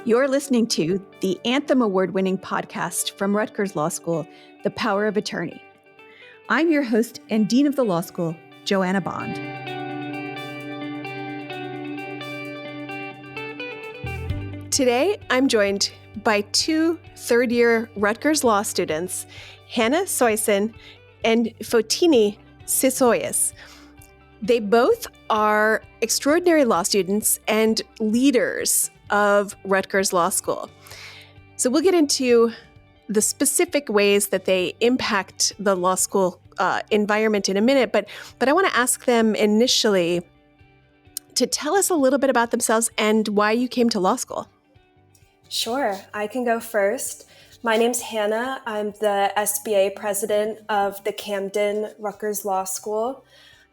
You're listening to the Anthem Award-winning podcast from Rutgers Law School, The Power of Attorney. I'm your host and Dean of the Law School, Johanna Bond. Today, I'm joined by two third-year Rutgers law students, Hannah Soiss and Fotini Sisois. They both are extraordinary law students and leaders of Rutgers Law School. So we'll get into the specific ways that they impact the law school environment in a minute, but I want to ask them initially to tell us a little bit about themselves and why you came to law school. Sure, I can go first. My name's Hannah. I'm the SBA President of the Camden Rutgers Law School.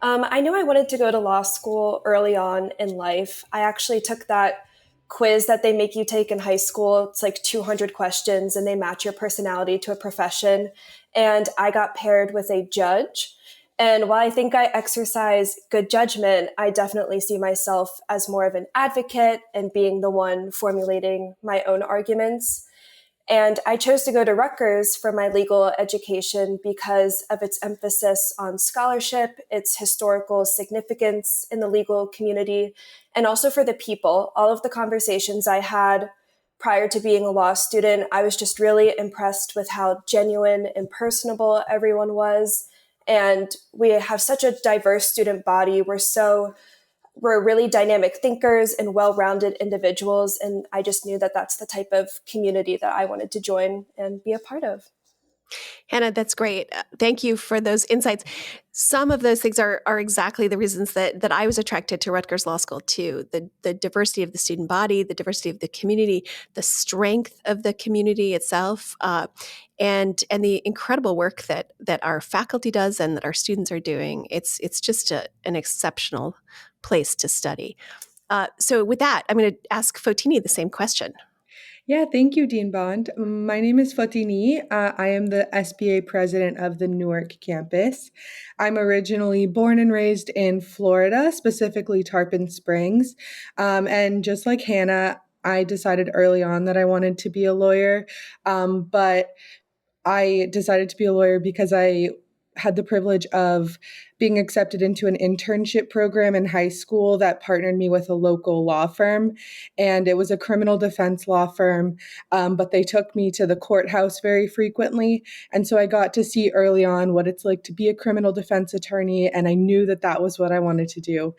I knew I wanted to go to law school early on in life. I actually took that quiz that they make you take in high school. It's like 200 questions and they match your personality to a profession. And I got paired with a judge. And while I think I exercise good judgment, I definitely see myself as more of an advocate and being the one formulating my own arguments. And I chose to go to Rutgers for my legal education because of its emphasis on scholarship, its historical significance in the legal community, and also for the people. All of the conversations I had prior to being a law student, I was just really impressed with how genuine and personable everyone was. And we have such a diverse student body. We're really dynamic thinkers and well-rounded individuals. And I just knew that that's the type of community that I wanted to join and be a part of. Hannah, that's great. Thank you for those insights. Some of those things are exactly the reasons that I was attracted to Rutgers Law School too. The diversity of the student body, the diversity of the community, the strength of the community itself, and the incredible work that our faculty does and that our students are doing. It's just an exceptional place to study. So with that, I'm going to ask Fotini the same question. Yeah, thank you, Dean Bond. My name is Fotini. I am the SBA president of the Newark campus. I'm originally born and raised in Florida, specifically Tarpon Springs. And just like Hannah, I decided early on that I wanted to be a lawyer. But I decided to be a lawyer because I had the privilege of being accepted into an internship program in high school that partnered me with a local law firm. And it was a criminal defense law firm, but they took me to the courthouse very frequently. And so I got to see early on what it's like to be a criminal defense attorney. And I knew that that was what I wanted to do.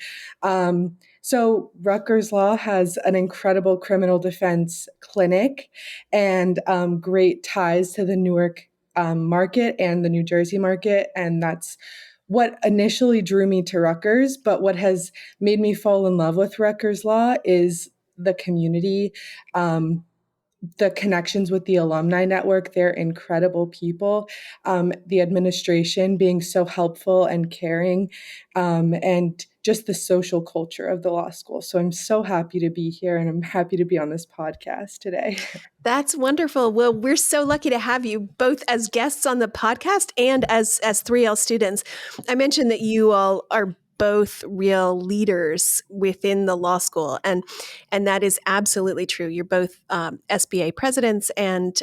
So Rutgers Law has an incredible criminal defense clinic and great ties to the Newark market and the New Jersey market. And that's what initially drew me to Rutgers. But what has made me fall in love with Rutgers Law is the community, the connections with the alumni network. They're incredible people. The administration being so helpful and caring, and just the social culture of the law school. So I'm so happy to be here and I'm happy to be on this podcast today. That's wonderful. Well, we're so lucky to have you both as guests on the podcast and as 3L students. I mentioned that you all are both real leaders within the law school, and that is absolutely true. You're both SBA presidents and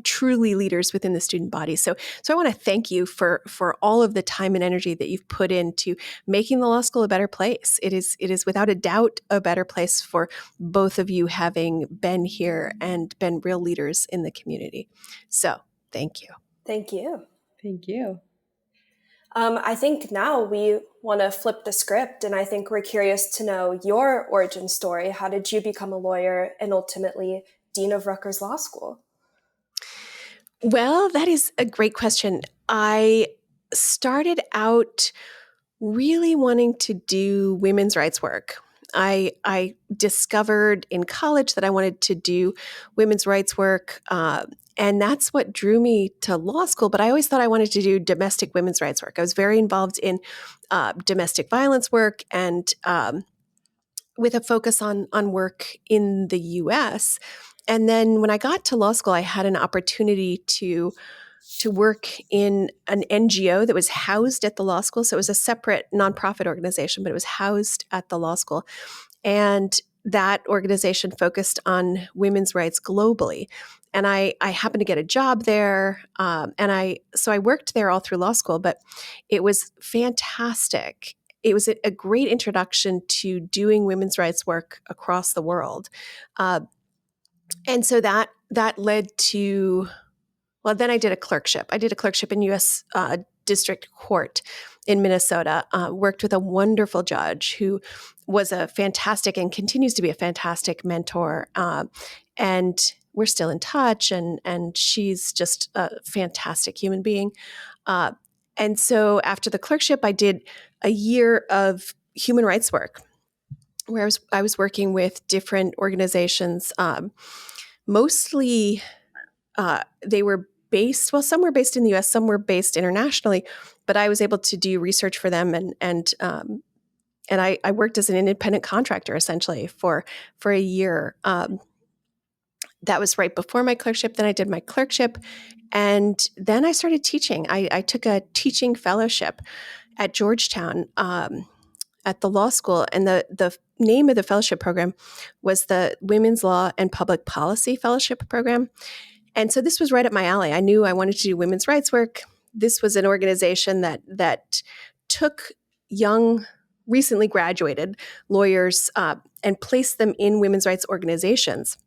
truly leaders within the student body. So I want to thank you for all of the time and energy that you've put into making the law school a better place. It is without a doubt a better place for both of you having been here and been real leaders in the community. So thank you. Thank you. Thank you. I think now we want to flip the script, and I think we're curious to know your origin story. How did you become a lawyer and ultimately Dean of Rutgers Law School? Well, that is a great question. I started out really wanting to do women's rights work. I discovered in college that I wanted to do women's rights work, and that's what drew me to law school. But I always thought I wanted to do domestic women's rights work. I was very involved in domestic violence work and with a focus on work in the U.S., and then when I got to law school, I had an opportunity to work in an NGO that was housed at the law school. So it was a separate nonprofit organization, but it was housed at the law school. And that organization focused on women's rights globally. And I happened to get a job there. So I worked there all through law school, but it was fantastic. It was a great introduction to doing women's rights work across the world. And so that led to, well, then I did a clerkship. I did a clerkship in U.S. District Court in Minnesota, worked with a wonderful judge who was a fantastic and continues to be a fantastic mentor. And we're still in touch, and she's just a fantastic human being. And so after the clerkship, I did a year of human rights work where I was working with different organizations. Mostly they were based, well, some were based in the US, some were based internationally, but I was able to do research for them, and I worked as an independent contractor essentially for a year. That was right before my clerkship. Then I did my clerkship, and then I started teaching. I took a teaching fellowship at Georgetown at the law school, and the name of the fellowship program was the Women's Law and Public Policy Fellowship Program. And so this was right up my alley. I knew I wanted to do women's rights work. This was an organization that took young, recently graduated lawyers and placed them in women's rights organizations.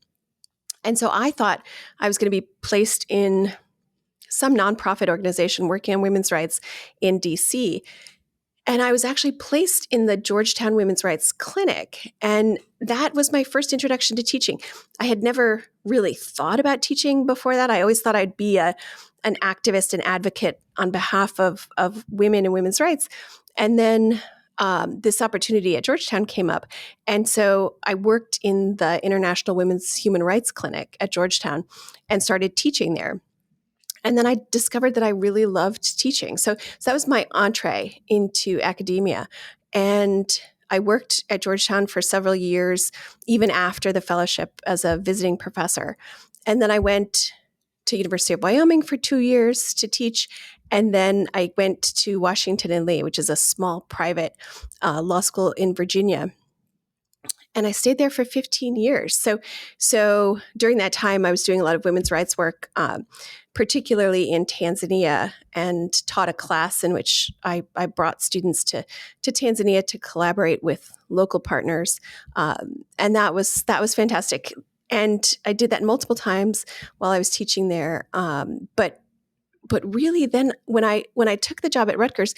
And so I thought I was going to be placed in some nonprofit organization working on women's rights in DC. And I was actually placed in the Georgetown Women's Rights Clinic. And that was my first introduction to teaching. I had never really thought about teaching before that. I always thought I'd be an activist and advocate on behalf of women and women's rights. And then this opportunity at Georgetown came up. And so I worked in the International Women's Human Rights Clinic at Georgetown and started teaching there. And then I discovered that I really loved teaching. So that was my entree into academia. And I worked at Georgetown for several years, even after the fellowship, as a visiting professor. And then I went to University of Wyoming for 2 years to teach. And then I went to Washington and Lee, which is a small private law school in Virginia. And I stayed there for 15 years. So during that time, I was doing a lot of women's rights work, particularly in Tanzania, and taught a class in which I brought students to Tanzania to collaborate with local partners. And that was fantastic. And I did that multiple times while I was teaching there. But really then when I took the job at Rutgers,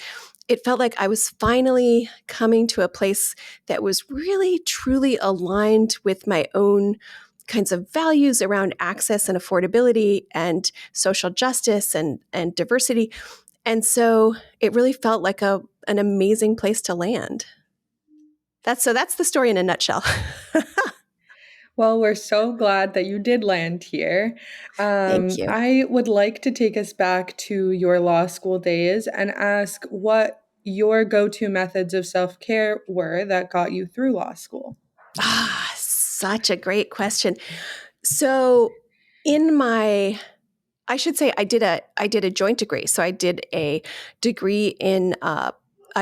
it felt like I was finally coming to a place that was really truly aligned with my own kinds of values around access and affordability and social justice and diversity. And so it really felt like an amazing place to land. That's the story in a nutshell. Well, we're so glad that you did land here. Thank you. I would like to take us back to your law school days and ask what your go-to methods of self-care were that got you through law school. Such a great question. So I should say I did a joint degree. So I did a degree in, I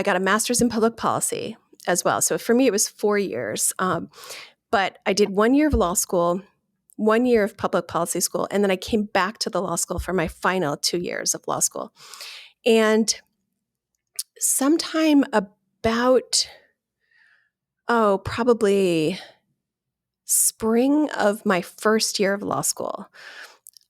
got a master's in public policy as well. So for me, it was 4 years. But I did 1 year of law school, 1 year of public policy school, and then I came back to the law school for my final 2 years of law school. And sometime about, probably spring of my first year of law school,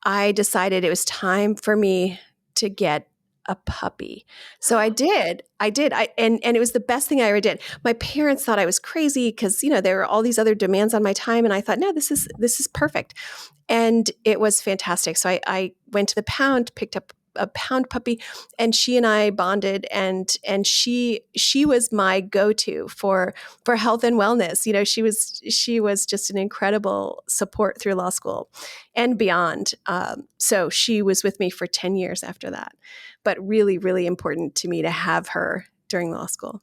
I decided it was time for me to get a puppy. So I did. And it was the best thing I ever did. My parents thought I was crazy because, there were all these other demands on my time. And I thought, no, this is perfect. And it was fantastic. So I went to the pound, picked up a pound puppy, and she and I bonded, and she was my go-to for health and wellness. She was just an incredible support through law school and beyond. So she was with me for 10 years after that, but really, really important to me to have her during law school.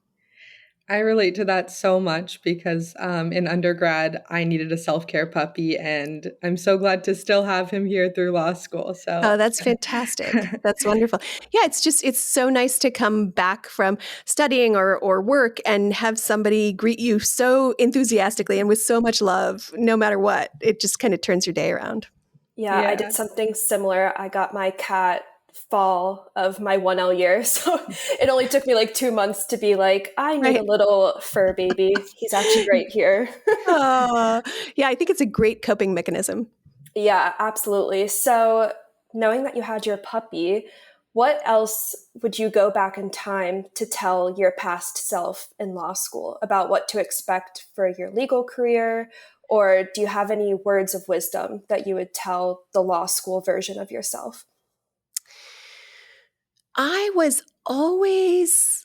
I relate to that so much because in undergrad, I needed a self-care puppy, and I'm so glad to still have him here through law school. So, Oh, that's fantastic. That's wonderful. Yeah, it's so nice to come back from studying or work and have somebody greet you so enthusiastically and with so much love, no matter what. It just kind of turns your day around. Yeah, I did yeah. something similar. I got my cat fall of my 1L year. So it only took me like 2 months to be like, I need a Right. little fur baby. He's actually right here. Oh, yeah, I think it's a great coping mechanism. Yeah, absolutely. So, knowing that you had your puppy, what else would you go back in time to tell your past self in law school about what to expect for your legal career? Or do you have any words of wisdom that you would tell the law school version of yourself? I was always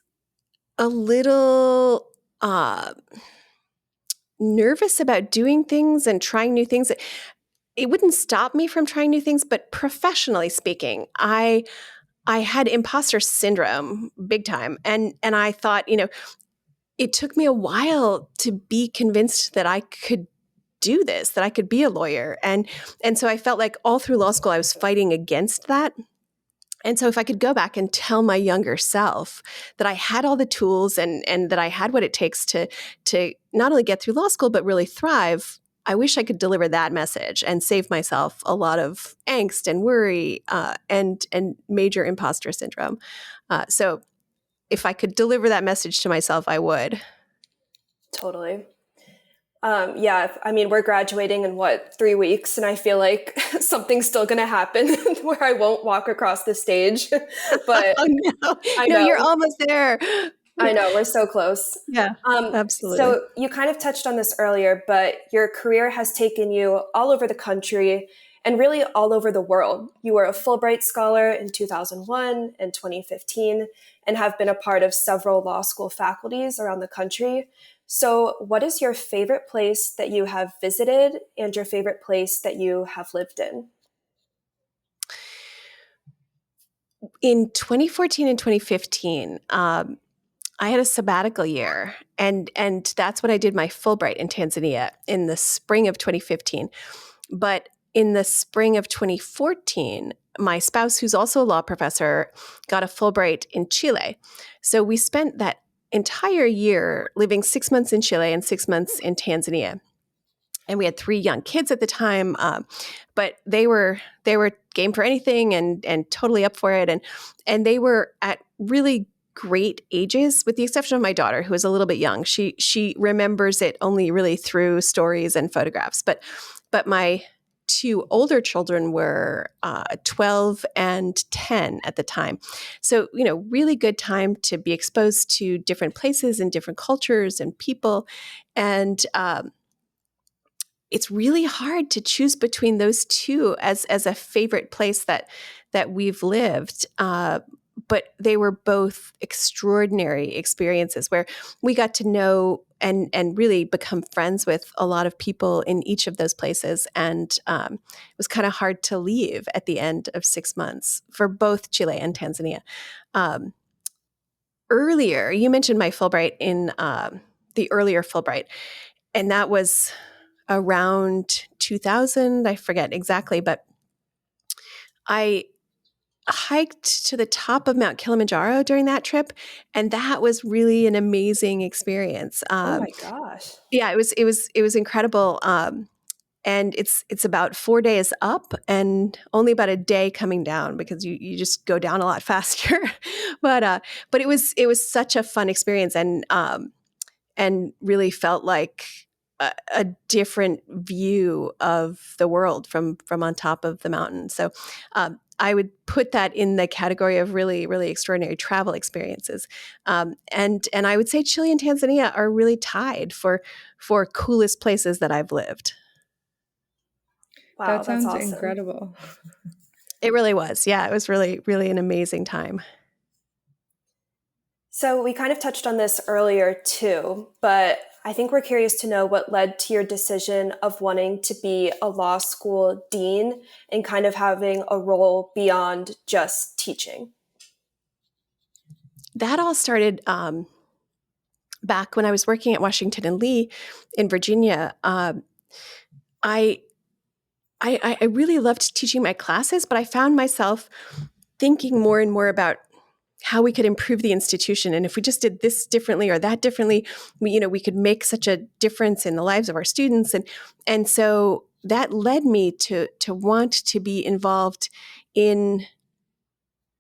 a little nervous about doing things and trying new things. It wouldn't stop me from trying new things, but professionally speaking, I had imposter syndrome big time. And I thought, it took me a while to be convinced that I could do this, that I could be a lawyer. And so I felt like all through law school I was fighting against that. And so if I could go back and tell my younger self that I had all the tools and that I had what it takes to not only get through law school but really thrive, I wish I could deliver that message and save myself a lot of angst and worry and major imposter syndrome. So if I could deliver that message to myself, I would. Totally. Yeah, I mean, we're graduating in 3 weeks, and I feel like something's still going to happen where I won't walk across the stage. But Oh no, I no, you're know, almost there. I know, we're so close. Yeah, absolutely. So you kind of touched on this earlier, but your career has taken you all over the country and really all over the world. You were a Fulbright scholar in 2001 and 2015 and have been a part of several law school faculties around the country. So what is your favorite place that you have visited and your favorite place that you have lived in? In 2014 and 2015, I had a sabbatical year, and that's when I did my Fulbright in Tanzania in the spring of 2015. But in the spring of 2014, my spouse, who's also a law professor, got a Fulbright in Chile. So we spent that entire year living 6 months in Chile and 6 months in Tanzania. And we had 3 young kids at the time, but they were game for anything and totally up for it. And they were at really great ages, with the exception of my daughter, who is a little bit young. She remembers it only really through stories and photographs. But my 2 older children were 12 and 10 at the time. So, really good time to be exposed to different places and different cultures and people. And it's really hard to choose between those two as a favorite place that we've lived. But they were both extraordinary experiences where we got to know and really become friends with a lot of people in each of those places. And it was kind of hard to leave at the end of 6 months for both Chile and Tanzania. Earlier, you mentioned my Fulbright in the earlier Fulbright, and that was around 2000, I forget exactly, but I hiked to the top of Mount Kilimanjaro during that trip, and that was really an amazing experience. Oh my gosh. Yeah, it was incredible. And it's about 4 days up and only about a day coming down because you just go down a lot faster. But it was such a fun experience and really felt like a different view of the world from on top of the mountain. So I would put that in the category of really, really extraordinary travel experiences. And I would say Chile and Tanzania are really tied for coolest places that I've lived. Wow, That that's sounds awesome. incredible. It really was. Yeah, it was really, really an amazing time. So we kind of touched on this earlier too, but I think we're curious to know what led to your decision of wanting to be a law school dean and kind of having a role beyond just teaching. That all started back when I was working at Washington and Lee in Virginia, I really loved teaching my classes, but I found myself thinking more and more about how we could improve the institution. And if we just did this differently or that differently, we could make such a difference in the lives of our students. And so that led me to want to be involved in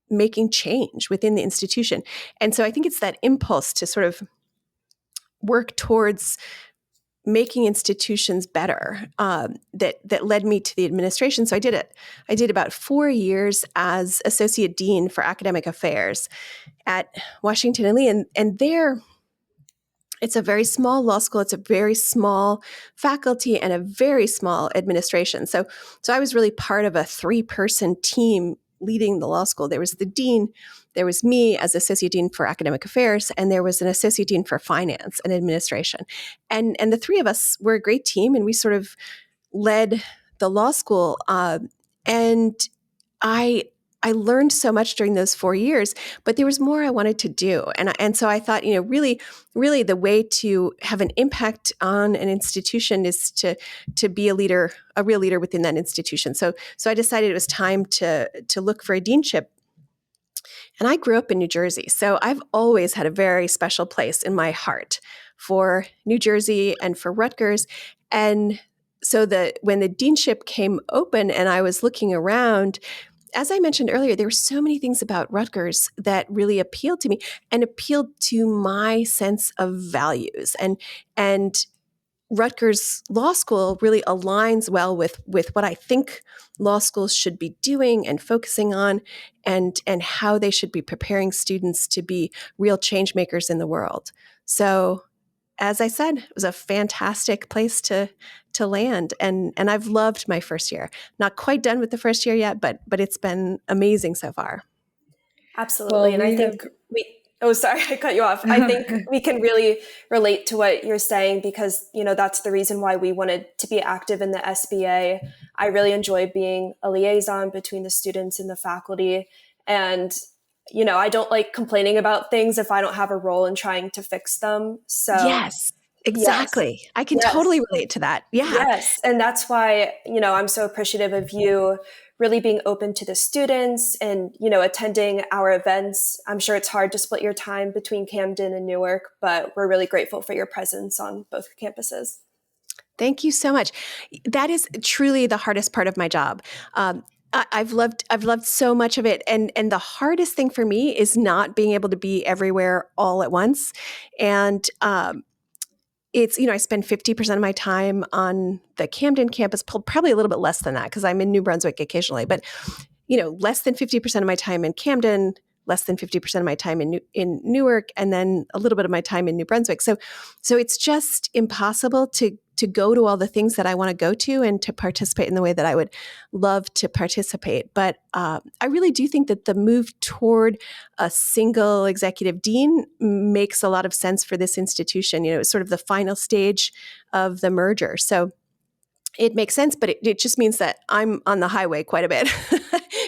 making change within the institution. And so I think it's that impulse to sort of work towards making institutions better that led me to the administration. So I did it. I did about 4 years as associate dean for academic affairs at Washington and Lee, and there it's a very small law school. It's a very small faculty and a very small administration. So I was really part of a 3-person team leading the law school. There was the dean, there was me as associate dean for academic affairs, and there was an associate dean for finance and administration. And the 3 of us were a great team, and we sort of led the law school. And I learned so much during those 4 years, but there was more I wanted to do. And so I thought, really the way to have an impact on an institution is to be a real leader within that institution. So I decided it was time to look for a deanship. And I grew up in New Jersey. So I've always had a very special place in my heart for New Jersey and for Rutgers. And so when the deanship came open and I was looking around, as I mentioned earlier, there were so many things about Rutgers that really appealed to me and appealed to my sense of values. And Rutgers Law School really aligns well with what I think law schools should be doing and focusing on, and how they should be preparing students to be real change makers in the world. So, as I said, it was a fantastic place to land, and I've loved my first year. Not quite done with the first year yet, but it's been amazing so far. Absolutely. And I think sorry, I cut you off. I think we can really relate to what you're saying because, that's the reason why we wanted to be active in the SBA. I really enjoy being a liaison between the students and the faculty. And, I don't like complaining about things if I don't have a role in trying to fix them. So yes. Exactly. Yes. I can totally relate to that. Yeah. Yes. And that's why, I'm so appreciative of you really being open to the students and, attending our events. I'm sure it's hard to split your time between Camden and Newark, but we're really grateful for your presence on both campuses. Thank you so much. That is truly the hardest part of my job. I've loved so much of it. And the hardest thing for me is not being able to be everywhere all at once. And, it's, I spend 50% of my time on the Camden campus, probably a little bit less than that because I'm in New Brunswick occasionally, but, less than 50% of my time in Camden, less than 50% of my time in Newark, and then a little bit of my time in New Brunswick. So it's just impossible to go to all the things that I want to go to and to participate in the way that I would love to participate. But I really do think that the move toward a single executive dean makes a lot of sense for this institution. It's sort of the final stage of the merger. So it makes sense, but it just means that I'm on the highway quite a bit,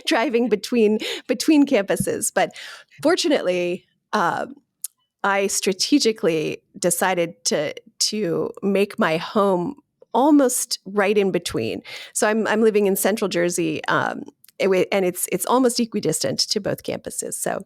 driving between campuses. But fortunately, I strategically decided to make my home almost right in between. So I'm living in Central Jersey, and it's almost equidistant to both campuses. So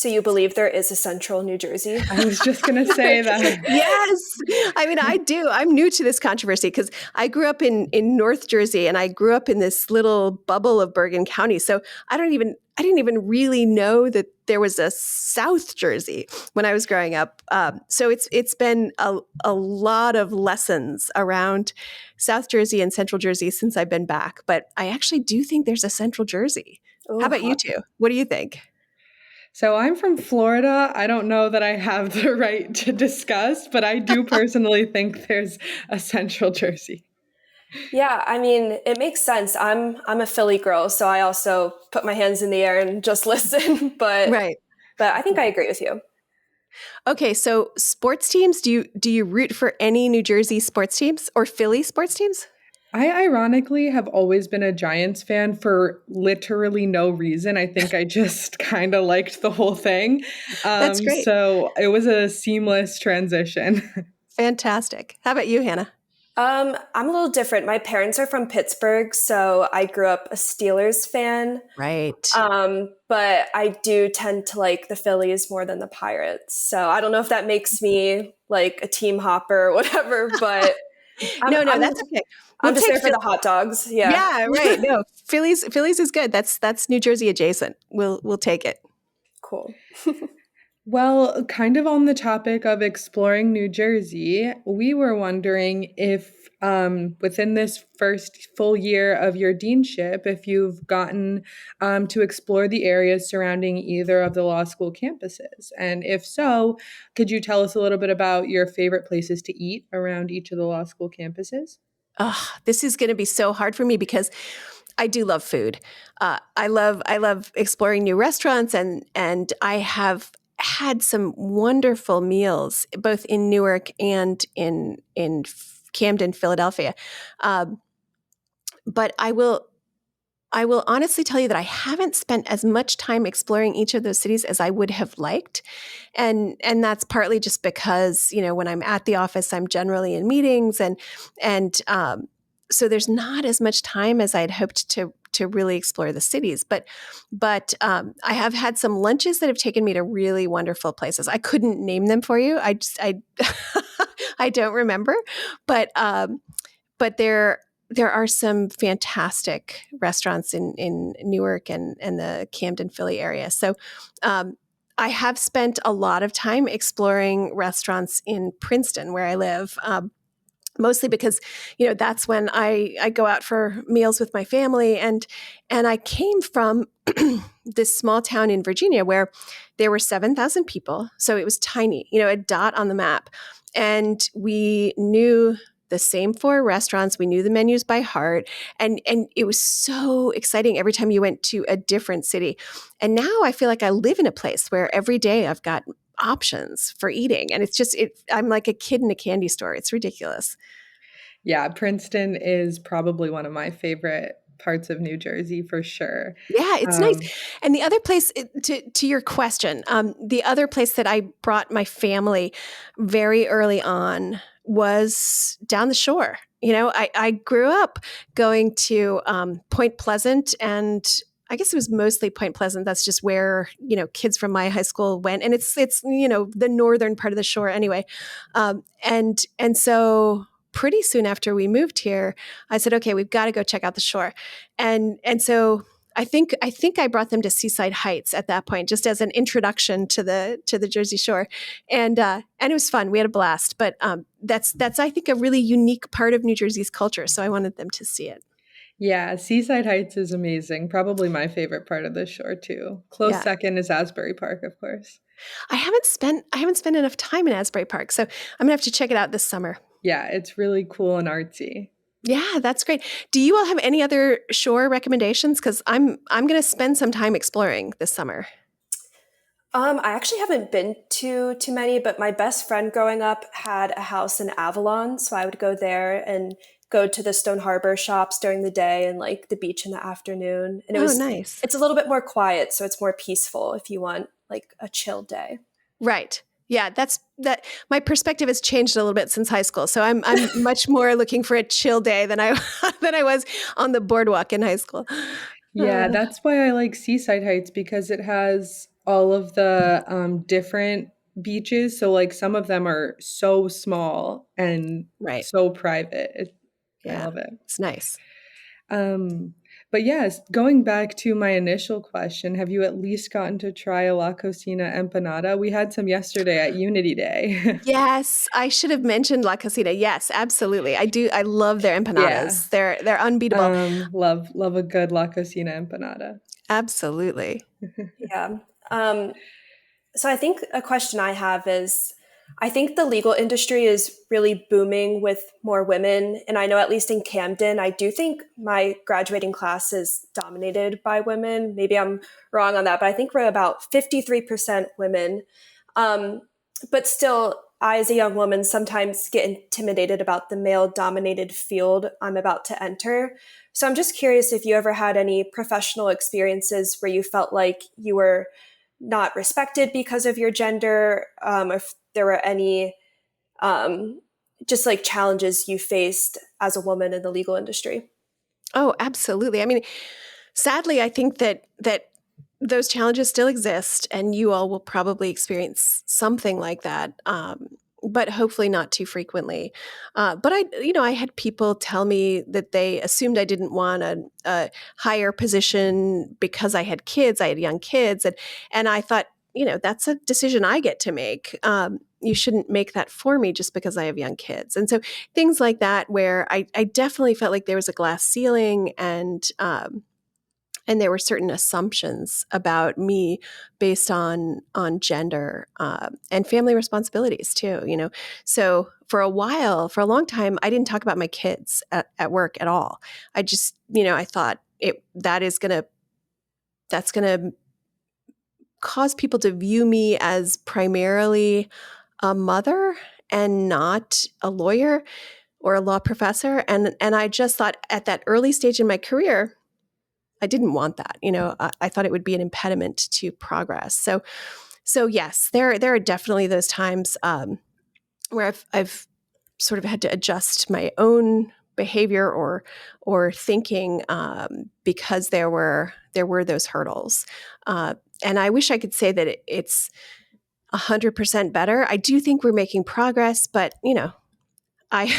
you believe there is a central New Jersey? I was just going to say that. Yes. I mean, I do. I'm new to this controversy because I grew up in North Jersey and I grew up in this little bubble of Bergen County. So I didn't even really know that there was a South Jersey when I was growing up. So it's been a lot of lessons around South Jersey and Central Jersey since I've been back. But I actually do think there's a Central Jersey. How about you two? What do you think? So I'm from Florida. I don't know that I have the right to discuss, but I do personally think there's a Central Jersey. Yeah, I mean, it makes sense. I'm a Philly girl, so I also put my hands in the air and just listen. But right. But I think I agree with you. Okay, so sports teams, do you root for any New Jersey sports teams or Philly sports teams? I ironically have always been a Giants fan for literally no reason. I think I just kind of liked the whole thing. That's great. So it was a seamless transition. Fantastic. How about you, Hannah? I'm a little different. My parents are from Pittsburgh, so I grew up a Steelers fan. Right. But I do tend to like the Phillies more than the Pirates. So I don't know if that makes me like a team hopper or whatever, but No, that's okay. I'm just there for the hot dogs. Yeah. Yeah, right. No, Phillies is good. That's New Jersey adjacent. We'll take it. Cool. Well, kind of on the topic of exploring New Jersey, we were wondering if within this first full year of your deanship, if you've gotten to explore the areas surrounding either of the law school campuses. And if so, could you tell us a little bit about your favorite places to eat around each of the law school campuses? Oh, this is going to be so hard for me because I do love food. I love exploring new restaurants, and I have had some wonderful meals both in Newark and in Camden, Philadelphia. But I will honestly tell you that I haven't spent as much time exploring each of those cities as I would have liked. And that's partly just because, when I'm at the office, I'm generally in meetings and so there's not as much time as I'd hoped to really explore the cities. But I have had some lunches that have taken me to really wonderful places. I couldn't name them for you. I I don't remember, but there are some fantastic restaurants in Newark and the Camden, Philly area. So I have spent a lot of time exploring restaurants in Princeton, where I live, mostly because, that's when I go out for meals with my family. And I came from this small town in Virginia where there were 7,000 people. So it was tiny, a dot on the map. And we knew the same 4 restaurants. We knew the menus by heart. And it was so exciting every time you went to a different city. And now I feel like I live in a place where every day I've got options for eating. And I'm like a kid in a candy store. It's ridiculous. Yeah, Princeton is probably one of my favorite parts of New Jersey for sure. Yeah, it's nice. And the other place, to your question, the other place that I brought my family very early on was down the shore. I grew up going to Point Pleasant, and I guess it was mostly Point Pleasant. That's just where, kids from my high school went. And it's the northern part of the shore anyway. And so pretty soon after we moved here, I said, okay, we've got to go check out the shore. And so I think I brought them to Seaside Heights at that point, just as an introduction to the Jersey Shore, and it was fun. We had a blast. But that's I think a really unique part of New Jersey's culture. So I wanted them to see it. Yeah, Seaside Heights is amazing. Probably my favorite part of the shore too. Close second is Asbury Park, of course. I haven't spent enough time in Asbury Park, so I'm gonna have to check it out this summer. Yeah, it's really cool and artsy. Yeah, that's great. Do you all have any other shore recommendations? Because I'm going to spend some time exploring this summer. I actually haven't been to too many, but my best friend growing up had a house in Avalon, so I would go there and go to the Stone Harbor shops during the day and like the beach in the afternoon. And it was nice. It's a little bit more quiet, so it's more peaceful if you want like a chill day. Right. Yeah, that. My perspective has changed a little bit since high school, so I'm much more looking for a chill day than I was on the boardwalk in high school. Yeah, that's why I like Seaside Heights, because it has all of the different beaches. So like some of them are so small and so private. I love it. It's nice. But yes, going back to my initial question, have you at least gotten to try a La Cocina empanada? We had some yesterday at Unity Day. Yes, I should have mentioned La Cocina. Yes, absolutely. I do. I love their empanadas. Yeah. They're unbeatable. Love a good La Cocina empanada. Absolutely. Yeah. So I think a question I have is, I think the legal industry is really booming with more women. And I know at least in Camden, I do think my graduating class is dominated by women. Maybe I'm wrong on that, but I think we're about 53% women. But still, I, as a young woman, sometimes get intimidated about the male-dominated field I'm about to enter. So I'm just curious if you ever had any professional experiences where you felt like you were not respected because of your gender, if there were any just like challenges you faced as a woman in the legal industry. Oh, absolutely. I mean, sadly, I think that those challenges still exist, and you all will probably experience something like that, but hopefully not too frequently. But I had people tell me that they assumed I didn't want a higher position because I had kids. I had young kids, and I thought, that's a decision I get to make. You shouldn't make that for me just because I have young kids. And so things like that, where I definitely felt like there was a glass ceiling, and there were certain assumptions about me based on gender, and family responsibilities too. So for a long time, I didn't talk about my kids at work at all. I just, I thought that's gonna cause people to view me as primarily a mother and not a lawyer or a law professor. And I just thought at that early stage in my career, I didn't want that. I thought it would be an impediment to progress. So yes, there are definitely those times where I've sort of had to adjust my own behavior or thinking, because there were those hurdles. And I wish I could say that it's 100% better. I do think we're making progress, but I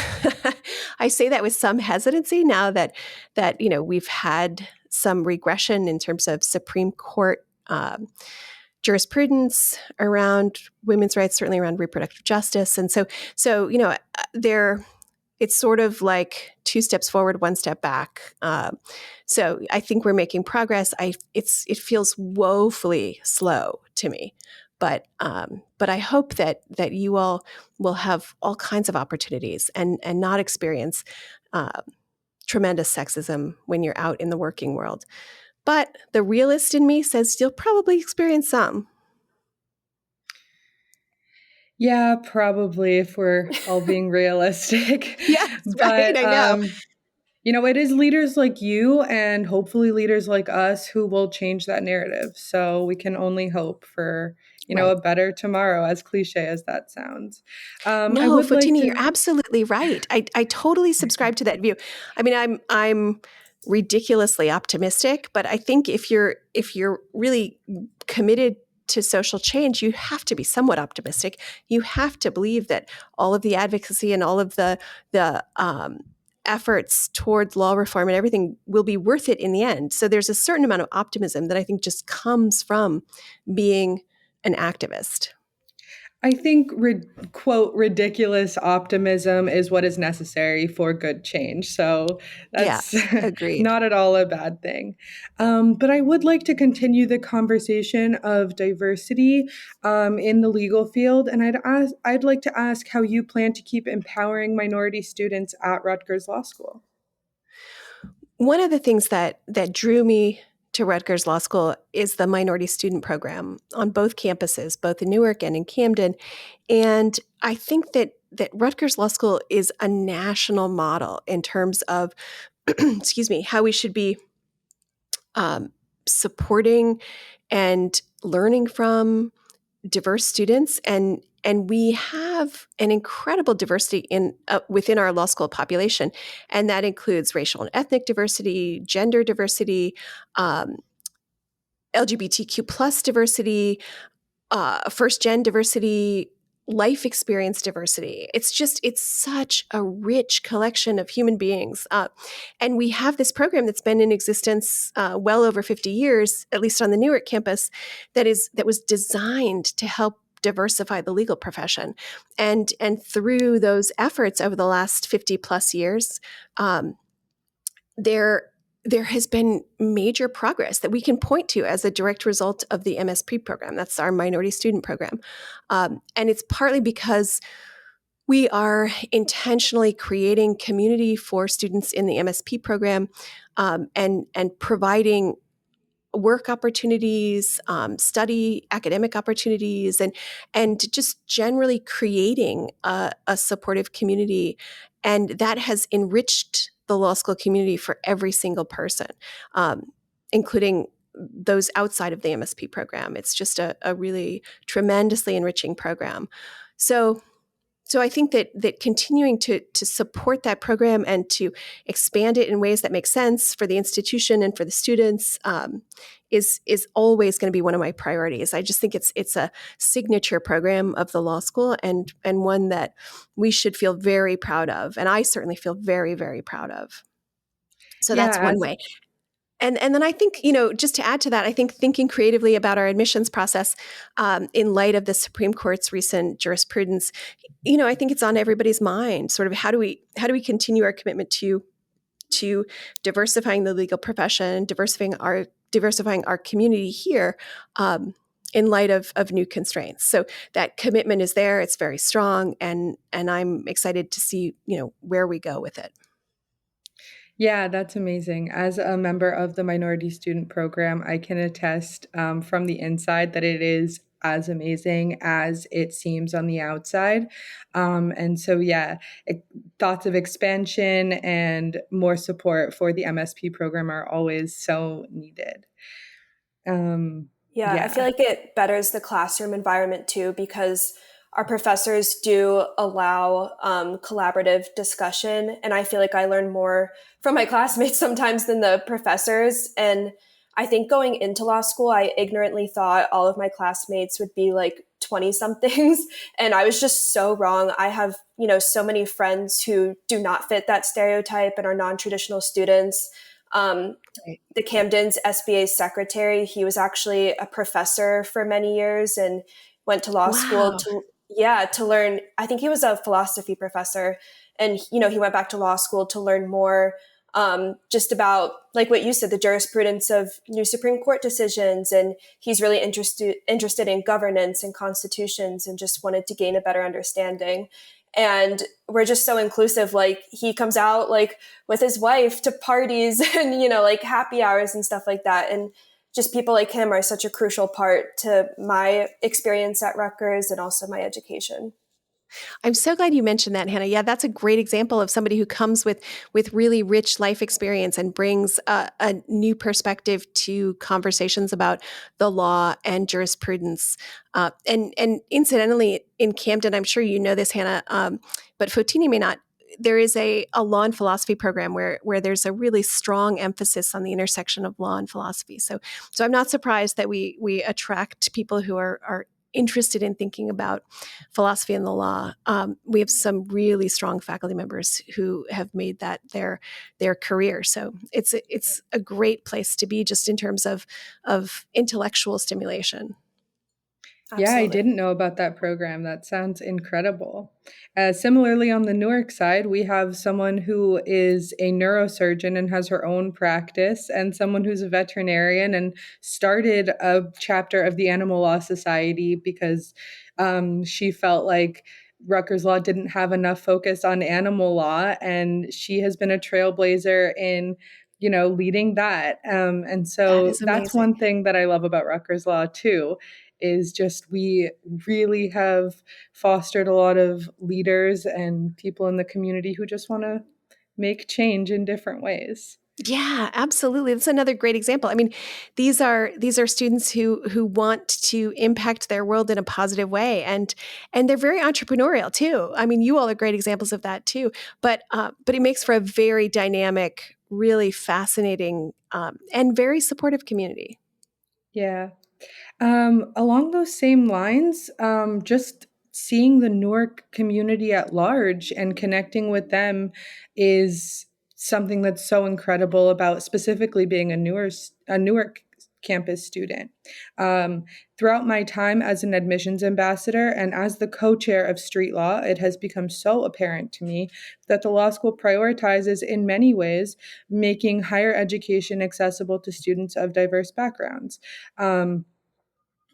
I say that with some hesitancy now that we've had some regression in terms of Supreme Court jurisprudence around women's rights, certainly around reproductive justice, and so there. It's sort of like 2 steps forward, 1 step back. So I think we're making progress. It feels woefully slow to me, but I hope that you all will have all kinds of opportunities and not experience tremendous sexism when you're out in the working world. But the realist in me says you'll probably experience some. Yeah, probably, if we're all being realistic. Yes, right. But I know. it is leaders like you and hopefully leaders like us who will change that narrative. So we can only hope for, Right. a better tomorrow, as cliche as that sounds. I No, would like Fotini, you're to. absolutely right. I totally subscribe to that view. I mean, I'm ridiculously optimistic, but I think if you're really committed to social change, you have to be somewhat optimistic. You have to believe that all of the advocacy and all of the efforts towards law reform and everything will be worth it in the end. So there's a certain amount of optimism that I think just comes from being an activist. I think, quote, ridiculous optimism is what is necessary for good change. So that's Yes, agreed. not at all a bad thing. But I would like to continue the conversation of diversity in the legal field. And I'd like to ask how you plan to keep empowering minority students at Rutgers Law School. One of the things that drew me to Rutgers Law School is the minority student program on both campuses, both in Newark and in Camden. And I think that Rutgers Law School is a national model in terms of, excuse me, how we should be supporting and learning from diverse students, and we have an incredible diversity in within our law school population, and that includes racial and ethnic diversity, gender diversity, LGBTQ plus diversity, first gen diversity, life experience diversity. It's such a rich collection of human beings. And we have this program that's been in existence well over 50 years, at least on the Newark campus, that was designed to help diversify the legal profession. And through those efforts over the last 50 plus years, there has been major progress that we can point to as a direct result of the MSP program. That's our minority student program. And it's partly because we are intentionally creating community for students in the MSP program, and providing work opportunities, study academic opportunities, and just generally creating a supportive community. And that has enriched the law school community for every single person, including those outside of the MSP program. It's just a really tremendously enriching program. So I think that continuing to support that program and to expand it in ways that make sense for the institution and for the students is always going to be one of my priorities. I just think it's a signature program of the law school, and one that we should feel very proud of. And I certainly feel very, very proud of. So that's Yeah, one way. And then I think, just to add to that, I think thinking creatively about our admissions process in light of the Supreme Court's recent jurisprudence, I think it's on everybody's mind. Sort of how do we continue our commitment to diversifying the legal profession, diversifying our community here in light of new constraints. So that commitment is there; it's very strong, and I'm excited to see where we go with it. Yeah, that's amazing. As a member of the minority student program, I can attest from the inside that it is as amazing as it seems on the outside. And so, yeah, thoughts of expansion and more support for the MSP program are always so needed. Yeah, I feel Yeah. like it betters the classroom environment too, because our professors do allow collaborative discussion. And I feel like I learn more from my classmates sometimes than the professors. And I think going into law school, I ignorantly thought all of my classmates would be like 20 somethings. And I was just so wrong. I have, so many friends who do not fit that stereotype and are non-traditional students. The Camden's SBA secretary, he was actually a professor for many years and went to law school Wow. to learn. I think he was a philosophy professor, and he went back to law school to learn more just about, like what you said, the jurisprudence of new Supreme Court decisions. And he's really interested in governance and constitutions, and just wanted to gain a better understanding. And we're just so inclusive. Like, he comes out like with his wife to parties and, like happy hours and stuff like that. And just people like him are such a crucial part to my experience at Rutgers and also my education. I'm so glad you mentioned that, Hannah. Yeah, that's a great example of somebody who comes with really rich life experience and brings a new perspective to conversations about the law and jurisprudence. And incidentally, in Camden, I'm sure you know this, Hannah, but Fotini may not. There is a law and philosophy program where there's a really strong emphasis on the intersection of law and philosophy. So I'm not surprised that we attract people who are interested in thinking about philosophy and the law. We have some really strong faculty members who have made that their career. So it's a great place to be, just in terms of intellectual stimulation. Yeah, I Absolutely. didn't know about that program. That sounds incredible. Similarly, on the Newark side, we have someone who is a neurosurgeon and has her own practice, and someone who's a veterinarian and started a chapter of the Animal Law Society because she felt like Rutgers Law didn't have enough focus on animal law, and she has been a trailblazer in leading that. And That so is that's amazing. one thing that I love about Rutgers Law too, is just we really have fostered a lot of leaders and people in the community who just want to make change in different ways. Yeah, absolutely. That's another great example. I mean, these are students who want to impact their world in a positive way, and they're very entrepreneurial too. I mean, you all are great examples of that too. But it makes for a very dynamic, really fascinating, and very supportive community. Yeah. Along those same lines, just seeing the Newark community at large and connecting with them is something that's so incredible about specifically being a Newark campus student. Um, Throughout my time as an admissions ambassador and as the co-chair of Street Law, it has become so apparent to me that the law school prioritizes in many ways making higher education accessible to students of diverse backgrounds.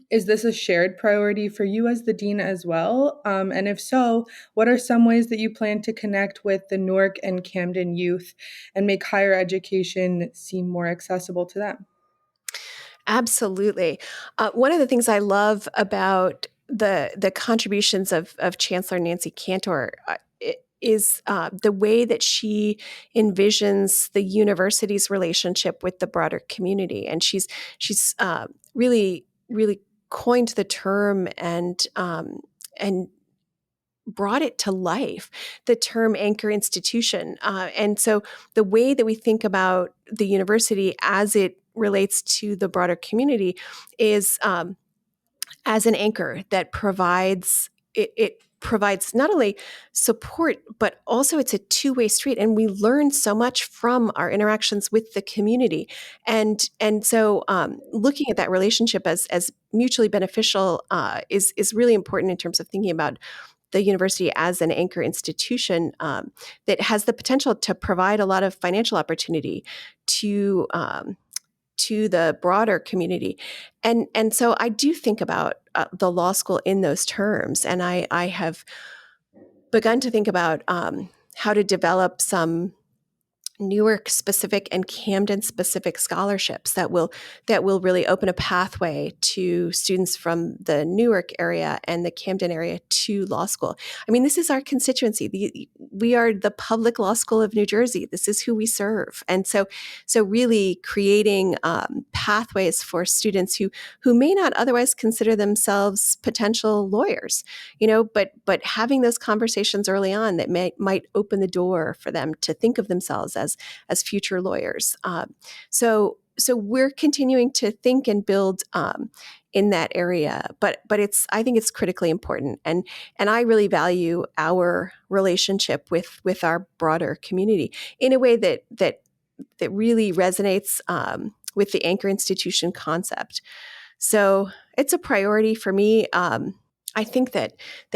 Is this a shared priority for you as the dean as well? And if so, what are some ways that you plan to connect with the Newark and Camden youth and make higher education seem more accessible to them? Absolutely. One of the things I love about the contributions of Chancellor Nancy Cantor is the way that she envisions the university's relationship with the broader community, and she's really coined the term and brought it to life, the term anchor institution. And so the way that we think about the university as it relates to the broader community is as an anchor that it provides not only support, but also it's a two-way street. And we learn so much from our interactions with the community. And so looking at that relationship as mutually beneficial is really important in terms of thinking about the university as an anchor institution that has the potential to provide a lot of financial opportunity to the broader community. And so I do think about the law school in those terms. And I have begun to think about how to develop some Newark specific and Camden specific scholarships that will really open a pathway to students from the Newark area and the Camden area to law school. I mean, this is our constituency. We are the public law school of New Jersey. This is who we serve. And so really creating pathways for students who may not otherwise consider themselves potential lawyers, but having those conversations early on that might open the door for them to think of themselves as future lawyers. So we're continuing to think and build in that area, but I think it's critically important, and I really value our relationship with our broader community in a way that really resonates with the anchor institution concept. So it's a priority for me. I think that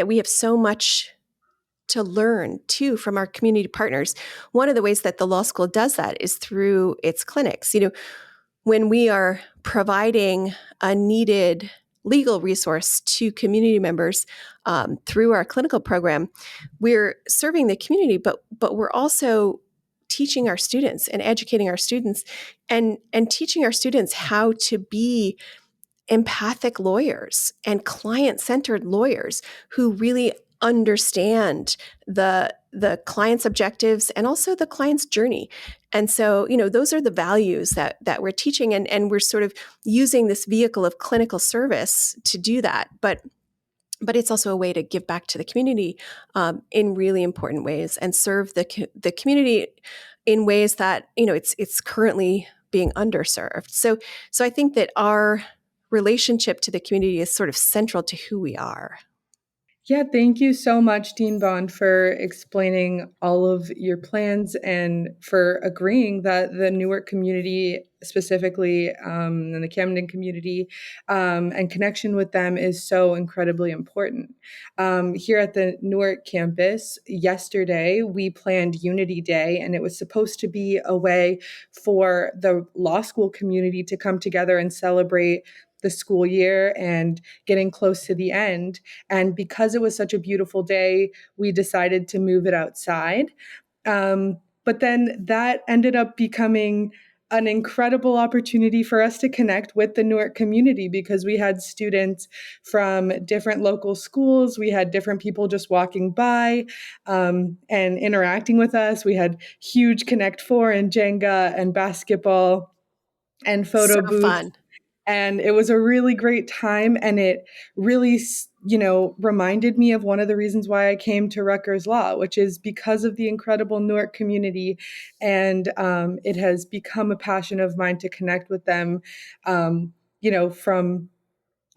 we have so much to learn too from our community partners. One of the ways that the law school does that is through its clinics. When we are providing a needed legal resource to community members through our clinical program, we're serving the community, but we're also teaching our students and educating our students and teaching our students how to be empathic lawyers and client-centered lawyers who really understand the client's objectives and also the client's journey. And so, those are the values that we're teaching, and we're sort of using this vehicle of clinical service to do that. But it's also a way to give back to the community in really important ways and serve the community in ways that, it's currently being underserved. So I think that our relationship to the community is sort of central to who we are. Yeah, thank you so much, Dean Bond, for explaining all of your plans and for agreeing that the Newark community specifically and the Camden community and connection with them is so incredibly important. Here at the Newark campus, yesterday we planned Unity Day, and it was supposed to be a way for the law school community to come together and celebrate the school year and getting close to the end. And because it was such a beautiful day, we decided to move it outside. But then that ended up becoming an incredible opportunity for us to connect with the Newark community, because we had students from different local schools. We had different people just walking by and interacting with us. We had huge Connect Four and Jenga and basketball and photo So booths. fun. And it was a really great time. And it really, reminded me of one of the reasons why I came to Rutgers Law, which is because of the incredible Newark community. And it has become a passion of mine to connect with them, from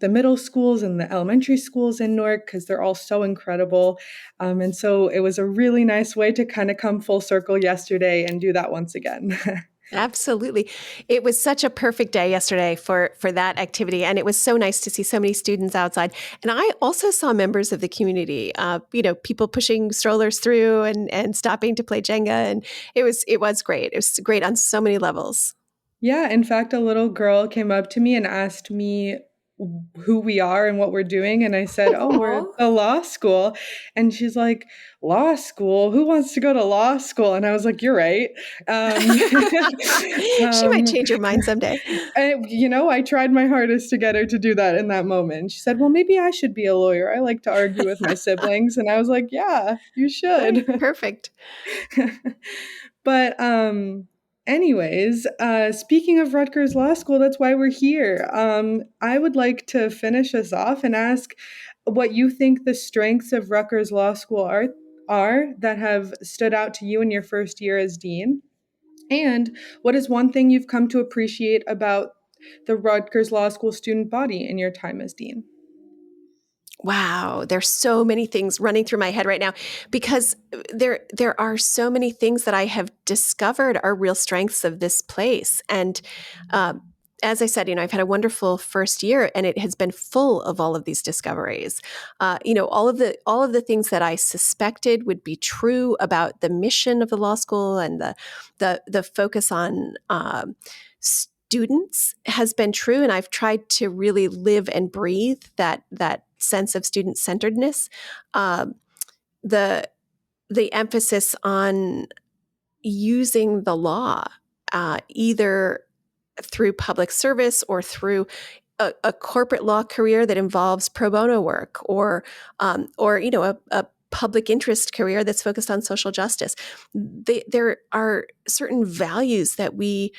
the middle schools and the elementary schools in Newark, because they're all so incredible. And so it was a really nice way to kind of come full circle yesterday and do that once again. Absolutely. It was such a perfect day yesterday for that activity. And it was so nice to see so many students outside. And I also saw members of the community, people pushing strollers through and stopping to play Jenga. And it was great. It was great on so many levels. Yeah, in fact, a little girl came up to me and asked me who we are and what we're doing. And I said, oh, we're Aw. the law school. And she's like, law school? Who wants to go to law school? And I was like, you're right. She might um, change your mind someday. I tried my hardest to get her to do that in that moment. She said, well, maybe I should be a lawyer. I like to argue with my siblings. And I was like, yeah, you should. Right, perfect. But anyways, speaking of Rutgers Law School, that's why we're here. I would like to finish us off and ask what you think the strengths of Rutgers Law School are that have stood out to you in your first year as dean. And what is one thing you've come to appreciate about the Rutgers Law School student body in your time as dean? Wow, there's so many things running through my head right now because there are so many things that I have discovered are real strengths of this place. And as I said, I've had a wonderful first year, and it has been full of all of these discoveries. All of the things that I suspected would be true about the mission of the law school and the focus on students has been true, and I've tried to really live and breathe that sense of student centeredness. The emphasis on using the law either through public service or through a corporate law career that involves pro bono work, or a public interest career that's focused on social justice. There are certain values that we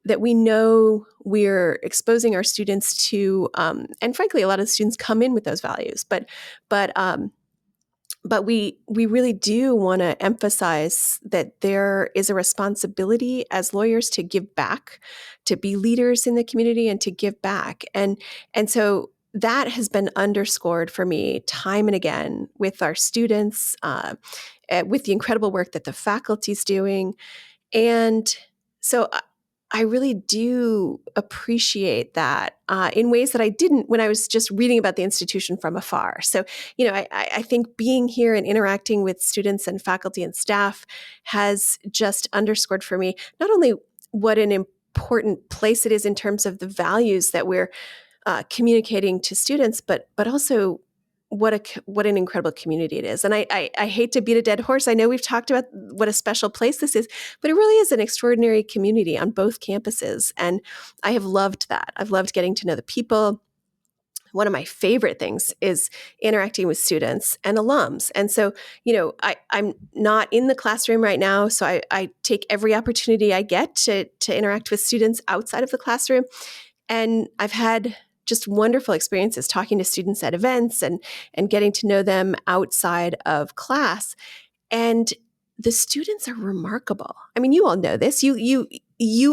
know we're exposing our students to, and frankly, a lot of students come in with those values. But we really do want to emphasize that there is a responsibility as lawyers to give back, to be leaders in the community, and to give back. And so that has been underscored for me time and again with our students, with the incredible work that the faculty's doing. And so I really do appreciate that in ways that I didn't when I was just reading about the institution from afar. So, I think being here and interacting with students and faculty and staff has just underscored for me not only what an important place it is in terms of the values that we're communicating to students, but also what an incredible community it is. And I hate to beat a dead horse. I know we've talked about what a special place this is, but it really is an extraordinary community on both campuses. And I have loved that. I've loved getting to know the people. One of my favorite things is interacting with students and alums. And so, I'm not in the classroom right now, so I take every opportunity I get to interact with students outside of the classroom. And I've had just wonderful experiences talking to students at events and getting to know them outside of class. And the students are remarkable. I mean, you all know this. You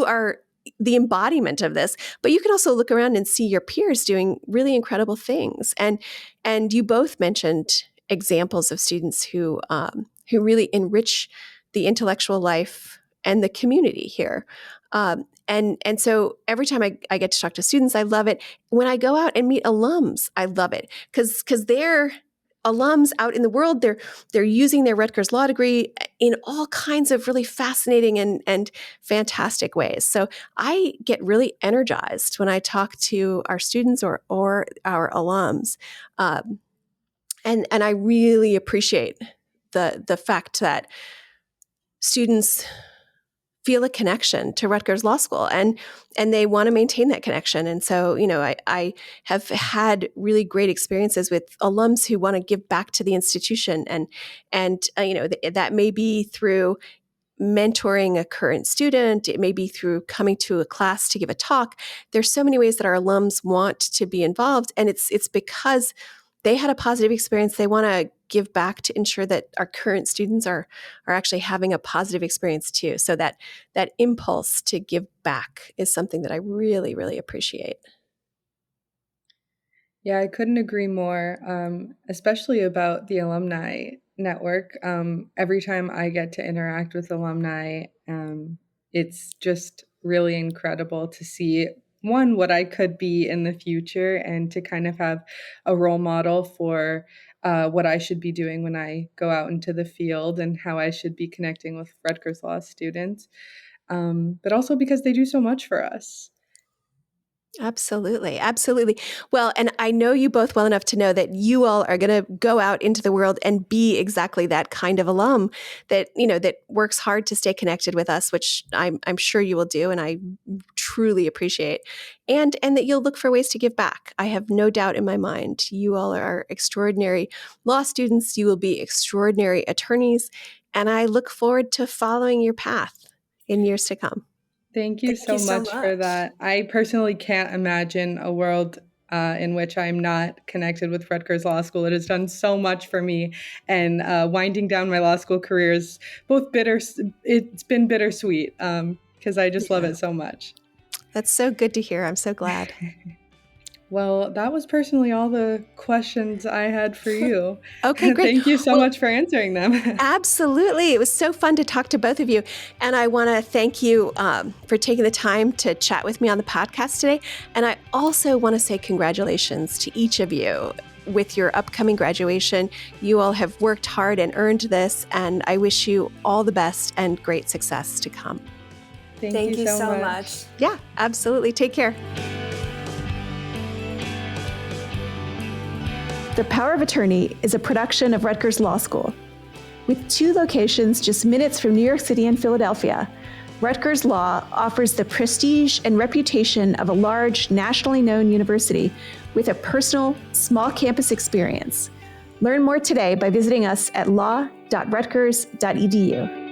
are the embodiment of this, but you can also look around and see your peers doing really incredible things. And you both mentioned examples of students who really enrich the intellectual life and the community here. And so every time I get to talk to students, I love it. When I go out and meet alums, I love it because they're alums out in the world. They're using their Rutgers law degree in all kinds of really fascinating and fantastic ways. So I get really energized when I talk to our students or our alums, and I really appreciate the fact that students feel a connection to Rutgers Law School, and they want to maintain that connection. And so, I have had really great experiences with alums who want to give back to the institution, and that may be through mentoring a current student. It may be through coming to a class to give a talk. There's so many ways that our alums want to be involved, and it's because they had a positive experience. They want to give back to ensure that our current students are actually having a positive experience too. So that impulse to give back is something that I really, really appreciate. Yeah, I couldn't agree more, especially about the alumni network. Every time I get to interact with alumni, it's just really incredible to see, one, what I could be in the future, and to kind of have a role model for what I should be doing when I go out into the field and how I should be connecting with Rutgers Law students, but also because they do so much for us. Absolutely. Absolutely. Well, and I know you both well enough to know that you all are going to go out into the world and be exactly that kind of alum that, that works hard to stay connected with us, which I'm sure you will do. And I truly appreciate, and that you'll look for ways to give back. I have no doubt in my mind, you all are extraordinary law students. You will be extraordinary attorneys. And I look forward to following your path in years to come. Thank you so much for much. that. I personally can't imagine a world in which I'm not connected with Rutgers Law School. It has done so much for me, and winding down my law school career is both bitter. It's been bittersweet because I just love it so much. That's so good to hear. I'm so glad. Well, that was personally all the questions I had for you. Okay, great. Thank you so much for answering them. Absolutely. It was so fun to talk to both of you. And I want to thank you for taking the time to chat with me on the podcast today. And I also want to say congratulations to each of you with your upcoming graduation. You all have worked hard and earned this, and I wish you all the best and great success to come. Thank you so much. Yeah, absolutely. Take care. The Power of Attorney is a production of Rutgers Law School. With 2 locations just minutes from New York City and Philadelphia, Rutgers Law offers the prestige and reputation of a large, nationally known university with a personal, small campus experience. Learn more today by visiting us at law.rutgers.edu.